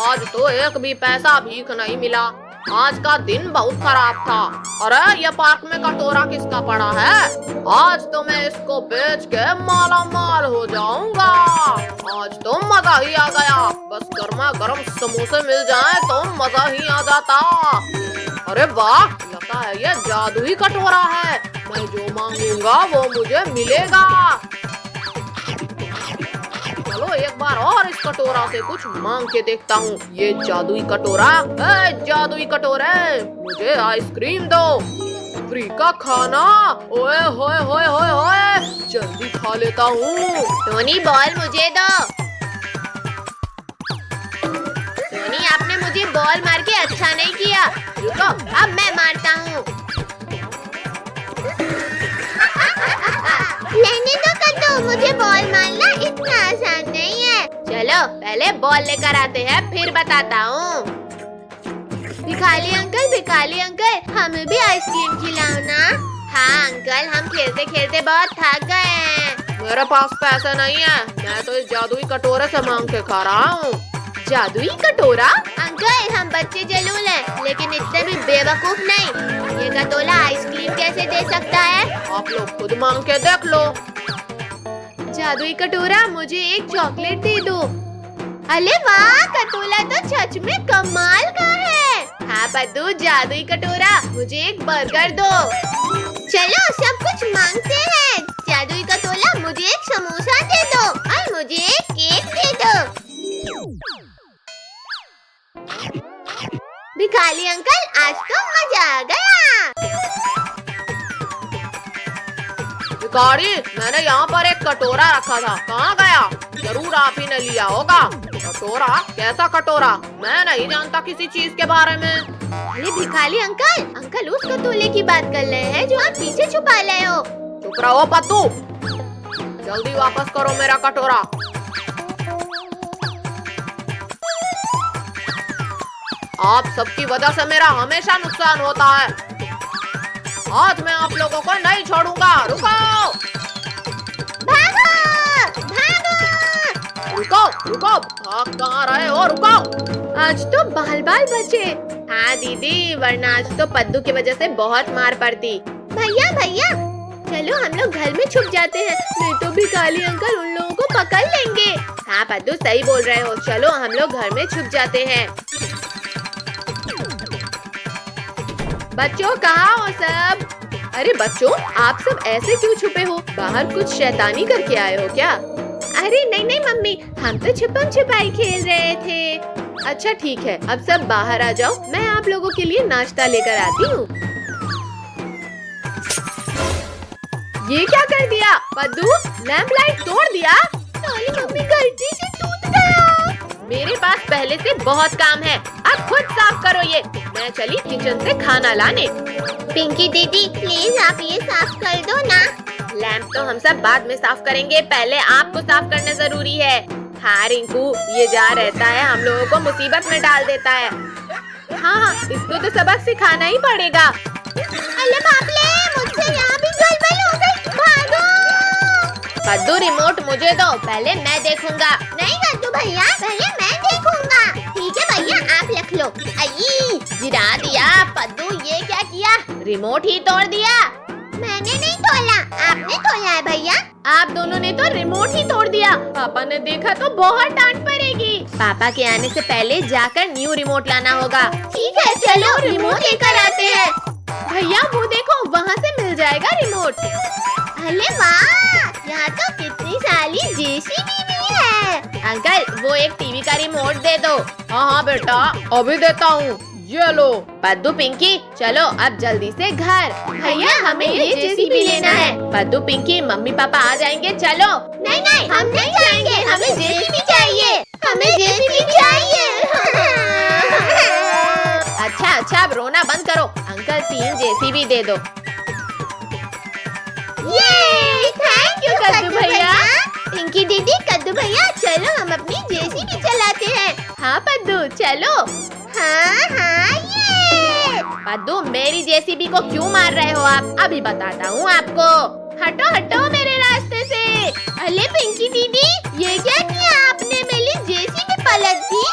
आज तो एक भी पैसा भीख नहीं मिला। आज का दिन बहुत खराब था। अरे ये पार्क में कटोरा किसका पड़ा है? आज तो मैं इसको बेच के माला माल हो जाऊंगा। आज तो मजा ही आ गया। बस गर्मा गर्म समोसे मिल जाए तो मजा ही आ जाता। अरे वाह, लगता है ये जादुई कटोरा है। मैं जो मांगूंगा वो मुझे मिलेगा। चलो एक बार और इस कटोरा से कुछ मांग के देखता हूँ। ये जादुई कटोरा, जादुई कटोरे, मुझे आइसक्रीम दो। फ्री का खाना, ओए होए होए होए होए, जल्दी खा लेता हूँ। टोनी बॉल मुझे दो। टोनी आपने मुझे बॉल मार के अच्छा नहीं किया। रुको, अब मैं मारता हूँ। लेने दो कद्दू, मुझे बॉल मारना इतना आसान नहीं है। चलो पहले बॉल लेकर आते हैं, फिर बताता हूँ। भिखारी अंकल, हमें भी आइसक्रीम खिलाओ ना। हाँ अंकल, हम खेलते खेलते बहुत थक गए हैं। मेरे पास पैसे नहीं है। मैं तो इस जादुई कटोरे से मांग के खा रहा हूँ। जादुई कटोरा? अंकल हम बच्चे जरूर हैं, लेकिन इतने भी बेवकूफ नहीं। ये कटोरा आइसक्रीम कैसे दे सकता है? आप लोग खुद मांग के देख लो। जादुई कटोरा, मुझे एक चॉकलेट दे दो। अरे वाह, कटोरा तो सच में कमाल का है। हाँ पद्दू, जादुई कटोरा, मुझे एक बर्गर दो। चलो सब कुछ मांगते हैं। जादुई कटोरा, मुझे एक समोसा दे दो और मुझे एक केक दे दो। भिखारी अंकल, आज तो मजा आ गया। भिखारी, मैंने यहाँ पर एक कटोरा रखा था, कहाँ गया? जरूर आप ही ने लिया होगा। कटोरा? कैसा कटोरा? मैं नहीं जानता किसी चीज के बारे में। अरे भिखारी अंकल उस कटोरे की बात कर रहे हैं जो आप पीछे छुपा रहे हो। चुप रहो पत्तू, जल्दी वापस करो मेरा कटोरा। आप सबकी वजह से मेरा हमेशा नुकसान होता है। आज मैं आप लोगों को नहीं छोड़ूंगा। रुको, भागो, भागो। रुको, भाग कहाँ रहे हो? रुको। आज तो बाल बचे। हाँ दीदी, वरना आज तो पद्दू की वजह से बहुत मार पड़ती। भैया, चलो हम लोग घर में छुप जाते हैं, नहीं तो भिखारी अंकल उन लोगों को पकड़ लेंगे। हाँ पद्दू, सही बोल रहे हो। चलो हम लोग घर में छुप जाते हैं। बच्चों कहाँ हो सब? अरे बच्चों, आप सब ऐसे क्यों छुपे हो? बाहर कुछ शैतानी करके आए हो क्या? अरे नहीं मम्मी, हम तो छुपम छुपाई खेल रहे थे। अच्छा ठीक है, अब सब बाहर आ जाओ, मैं आप लोगों के लिए नाश्ता लेकर आती हूँ। ये क्या कर दिया पद्दू? लैंप लाइट तोड़ दिया? मम्मी गलती से टूट गया। मेरे पास पहले से बहुत काम है, अब खुद साफ करो ये। मैं चली किचन से खाना लाने। पिंकी दीदी प्लीज आप ये साफ कर दो ना। लैंप तो हम सब बाद में साफ करेंगे, पहले आपको साफ करना जरूरी है। हाँ रिंकू, ये जा रहता है हम लोगों को मुसीबत में डाल देता है। हाँ, इसको तो सबक सिखाना ही पड़ेगा। अरे बाप रे, मुझसे यहाँ भी गड़बड़ हो गई। भागो। कद्दू रिमोट मुझे दो, पहले मैं देखूंगा। नहीं कद्दू भैया, पहले मैं देखूंगा। ठीक है भैया, आप रख लो। आई, गिरा दिया। पद्दू ये क्या किया? रिमोट ही तोड़ दिया। मैंने नहीं तोड़ा, आपने तोड़ा है भैया। आप दोनों ने तो रिमोट ही तोड़ दिया। पापा ने देखा तो बहुत डांट पड़ेगी। पापा के आने से पहले जाकर न्यू रिमोट लाना होगा। ठीक है चलो रिमोट लेकर आते हैं। भैया वो देखो, वहाँ से मिल जाएगा रिमोट। अरे वाह, यहाँ तो कितनी सारी जेसीबी भी है। अंकल वो एक टीवी का रिमोट दे दो। हाँ बेटा, अभी देता हूँ, ये लो। पद्दू पिंकी चलो अब जल्दी से घर। भैया हमें ये जेसीबी लेना है। पद्दू पिंकी मम्मी पापा आ जाएंगे, चलो। नहीं हम नहीं जाएंगे, हमें जेसीबी चाहिए। हमें जेसीबी चाहिए। अच्छा अब रोना बंद करो। अंकल 3 जेसीबी दे दो। ये थैंक यू कद्दू भैया। पिंकी दीदी, कद्दू भैया, चलो हम अपनी जेसीबी चलाते हैं। हाँ पद्दू चलो। हाँ ये। पद्दू मेरी जेसीबी को क्यों मार रहे हो आप? अभी बताता हूँ आपको। हटो मेरे रास्ते से। अरे पिंकी दीदी, ये क्या किया आपने? मेरी जेसीबी पलट दी।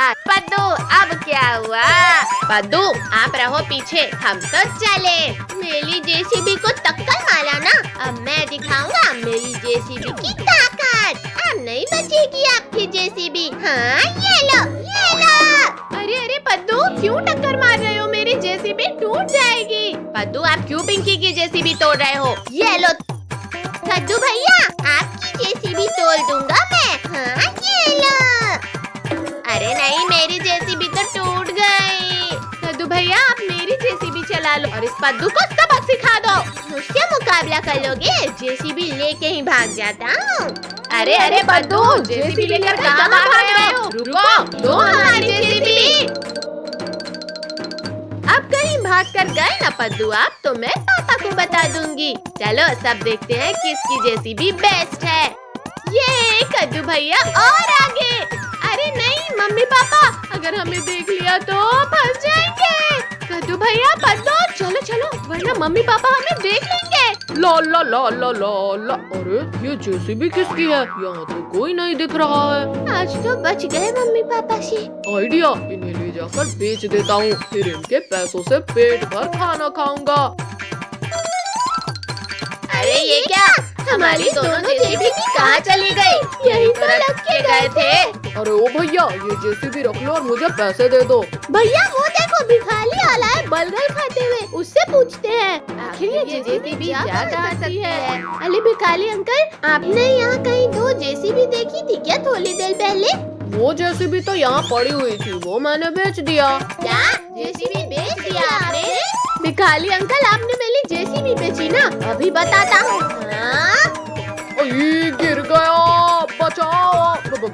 पद्दू अब क्या हुआ? पद्दू आप रहो पीछे, हम तो चले। मेरी जेसीबी को टक्कर मारा ना, अब मैं दिखाऊंगा मेरी जेसीबी की ताकत। अब नहीं बचेगी आपकी जेसीबी। हाँ ये लो ये लो। अरे पद्दू क्यों टक्कर मार रहे हो? मेरी जेसीबी टूट जाएगी। पद्दू आप क्यों पिंकी की जेसीबी तोड़ रहे हो? ये लो कद्दू भैया, आपकी जेसीबी तोड़ दूंगा मैं। हाँ ये लो। अरे नहीं, मेरी जेसीबी तो टूट गई। कद्दू भैया आप मेरी जेसीबी चला लो और इस पद्दू को सबक सिखा दो। मुझसे मुकाबला कर लोगे? जेसीबी लेके ही भाग जाता हूँ। अरे पद्दू जेसीबी लेकर कहाँ भाग रहे हो? रुको, दो हमारी जेसीबी। अब कहीं भाग कर गए ना पद्दू आप, तो मैं पापा को बता दूंगी। चलो सब देखते हैं किसकी जेसीबी बेस्ट है। ये कद्दू भैया और आगे। अरे नहीं मम्मी पापा, अगर हमें देख लिया तो फंस जाएंगे। कद्दू भैया पद्दू चलो चलो, वरना मम्मी पापा हमें देख लेंगे। ला ला ला ला ला ला। अरे ये जेसीबी किसकी है? यहाँ तो कोई नहीं दिख रहा है। आज तो बच गए मम्मी पापा से। आइडिया, इन्हें ले जाकर बेच देता हूँ, फिर इनके पैसों से पेट भर खाना खाऊंगा। अरे ये क्या, हमारी दोनों जेसीबी कहाँ चली गई? यही तो रख के गए थे। अरे ओ भैया, ये जेसीबी रख लो और मुझे पैसे दे दो। भैया वो देखो भिखारी आला है बलगल खाते हुए, उससे पूछते हैं आखिर ये जेसीबी क्या कर सकती है। अरे भिखारी अंकल, आपने यहाँ कहीं दो जेसीबी देखी थी क्या थोड़ी देर पहले? वो जेसीबी तो यहाँ पड़ी हुई थी, वो मैंने बेच दिया। क्या जेसीबी बेच दिया आपने? भिखारी अंकल आपने मेरी जेसीबी बेची ना, अभी बताता हूँ। गिर गया, बचाओ।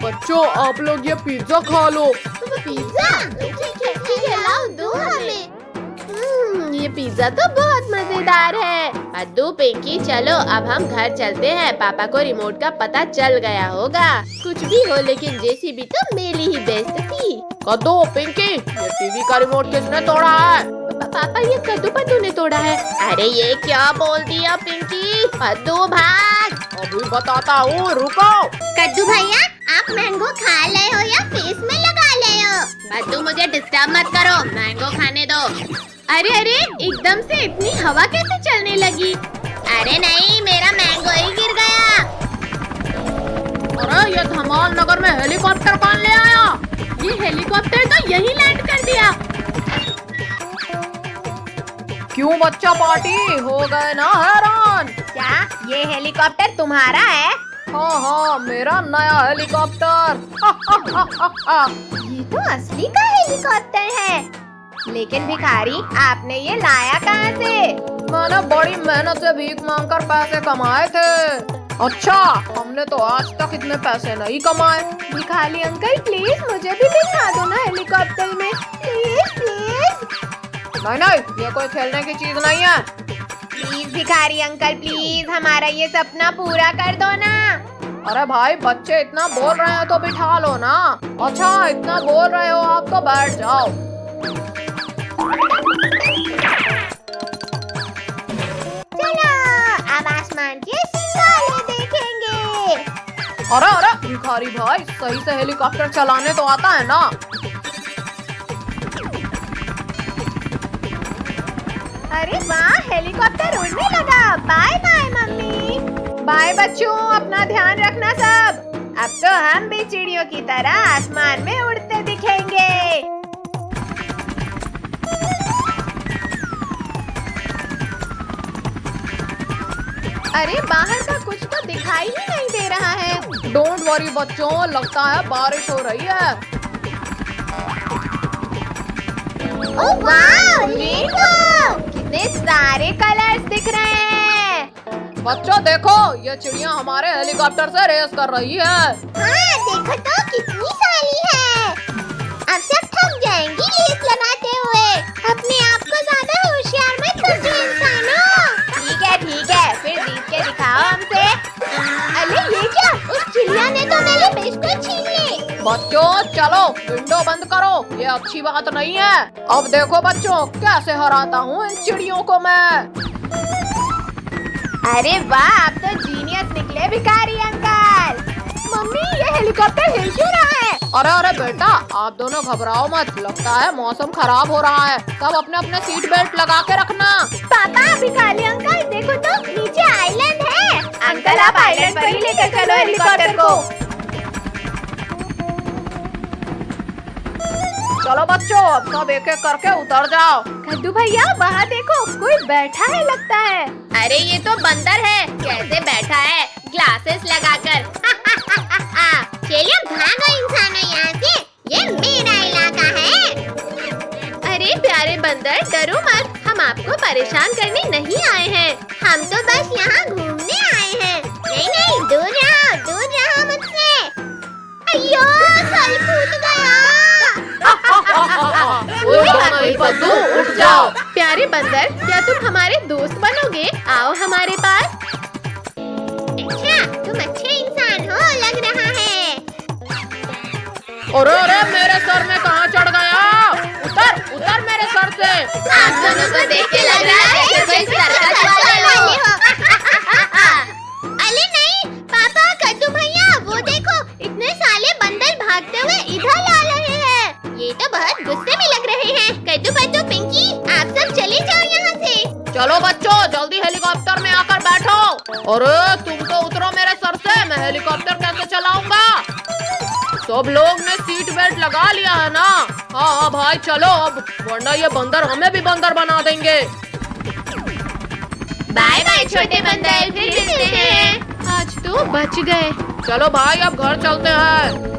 बच्चों आप लोग ये पिज्जा खा लो। पिज्जा? ठीक है लाओ दो हमें। ये पिज्जा तो बहुत मजेदार है। पद्दू पिंकी चलो अब हम घर चलते हैं, पापा को रिमोट का पता चल गया होगा। कुछ भी हो लेकिन जेसीबी तो मेरी ही बेस्ट थी। कद्दू पिंकी, ये टीवी का रिमोट किसने तोड़ा है? पापा ये कद्दू पद्दू ने तोड़ा है। अरे ये क्या बोल दिया पिंकी? पद्दू भाग। अभी बताता हूँ, रुको। कद्दू भैया आप मैंगो खा रहे हो या फेस में लगा रहे हो? पद्दू मुझे डिस्टर्ब मत करो, मैंगो खाने दो। अरे एकदम से इतनी हवा कैसे चलने लगी? अरे नहीं, मेरा मैंगो ही गिर गया। अरे ये धमाल नगर में हेलीकॉप्टर कौन ले आया? ये हेलीकॉप्टर तो यहीं लैंड कर दिया। क्यों बच्चा पार्टी हो गए ना हैरान? क्या ये हेलीकॉप्टर तुम्हारा है? हाँ मेरा नया हेलीकॉप्टर। ये तो असली का हेलीकॉप्टर है। लेकिन भिखारी आपने ये लाया कहाँ से? मैंने बड़ी मेहनत से भीख मांगकर पैसे कमाए थे। अच्छा, हमने तो आज तक इतने पैसे नहीं कमाए। भिखारी अंकल प्लीज मुझे भी दिखा दो ना हेलीकॉप्टर में, प्लीज। नहीं, ये कोई खेलने की चीज नहीं है। प्लीज भिखारी अंकल प्लीज, हमारा ये सपना पूरा कर दो ना। अरे भाई, बच्चे इतना बोल रहे हैं तो बिठा लो ना। अच्छा इतना बोल रहे हो आप तो बैठ जाओ। चलो अब आसमान के सितारे देखेंगे। अरे भिखारी भाई, सही से हेलीकॉप्टर चलाने तो आता है ना? अरे वाह, हेलीकॉप्टर उड़ने लगा। Bye bye mummy. बाय बच्चों, अपना ध्यान रखना सब। अब तो हम भी चिड़ियों की तरह आसमान में उड़ते दिखेंगे। अरे बाहर का कुछ तो दिखाई ही नहीं दे रहा है। डोंट वरी बच्चों, लगता है बारिश हो रही है। ओह वाह, रेनबो! कितने सारे कलर्स दिख रहे हैं। बच्चों देखो, ये चिड़िया हमारे हेलीकॉप्टर से रेस कर रही है। हाँ देखो तो कितनी सारी है। अब सब थक जाएंगी रेस लगाते हुए। अपने आप को ज्यादा होशियार मत समझो इंसानों। ठीक है, फिर जीत के दिखाओ हमसे। अरे ये क्या, उस चिड़िया ने तो मेरे बिस्कुट छीन लिए। बच्चों चलो विंडो बंद करो, ये अच्छी बात नहीं है। अब देखो बच्चों, कैसे हराता हूँ इन चिड़ियों को मैं। अरे वाह, आप तो जीनियस निकले भिखारी अंकल। मम्मी ये हेलीकॉप्टर हिल क्यों रहा है? अरे अरे बेटा, आप दोनों घबराओ मत। लगता है मौसम खराब हो रहा है। सब अपने अपने सीट बेल्ट लगा के रखना। पापा भिखारी अंकल देखो तो नीचे आइलैंड है। अंकल आप आइलैंड पर ही लेकर चलो हेलीकॉप्टर को। चलो बच्चों, अब सब एक एक करके उतर जाओ। कद्दू भैया वहाँ देखो कोई बैठा है लगता है। अरे ये तो बंदर है। कैसे बैठा है ग्लासेस लगाकर। चलिए भागो इंसानों यहाँ से, ये मेरा इलाका है। अरे प्यारे बंदर डरो मत, हम आपको परेशान करने नहीं आए हैं। हम तो बस यहाँ घूमने आए हैं। नहीं नहीं, दूर रहो मुझसे। अयो साल फूट गया। कोई बात नहीं पद्दू, उठ जाओ। प्यारे बंदर क्या तुम हमारे दोस्त बनोगे? आओ हमारे पास। अच्छा तुम अच्छे इंसान हो लग रहा है। अरे अरे मेरे सर में कहाँ चढ़ गया? उतर उतर मेरे सर से। आप दोनों को देख के लग रहा है कि कोई सर्कस वाले हो। अरे नहीं पापा, कद्दू भैया वो देखो, इतने साले बंदर भागते हुए इधर आ रहे हैं। ये तो बहुत गुस्से में लग रहे हैं। कद्दू बद्दू पिंकी, आप सब चले जाओ यहाँ से। चलो बच्चों, जल्दी हेलीकॉप्टर में आकर बैठो। अरे तुम तो उतरो मेरे सर से, मैं हेलीकॉप्टर कैसे चलाऊंगा? सब लोग ने सीट बेल्ट लगा लिया है ना? हाँ हाँ भाई चलो अब, वरना ये बंदर हमें भी बंदर बना देंगे। बाय बाय छोटे बंदर, फिर मिलते हैं। आज तो बच गए। चलो भाई अब घर चलते हैं।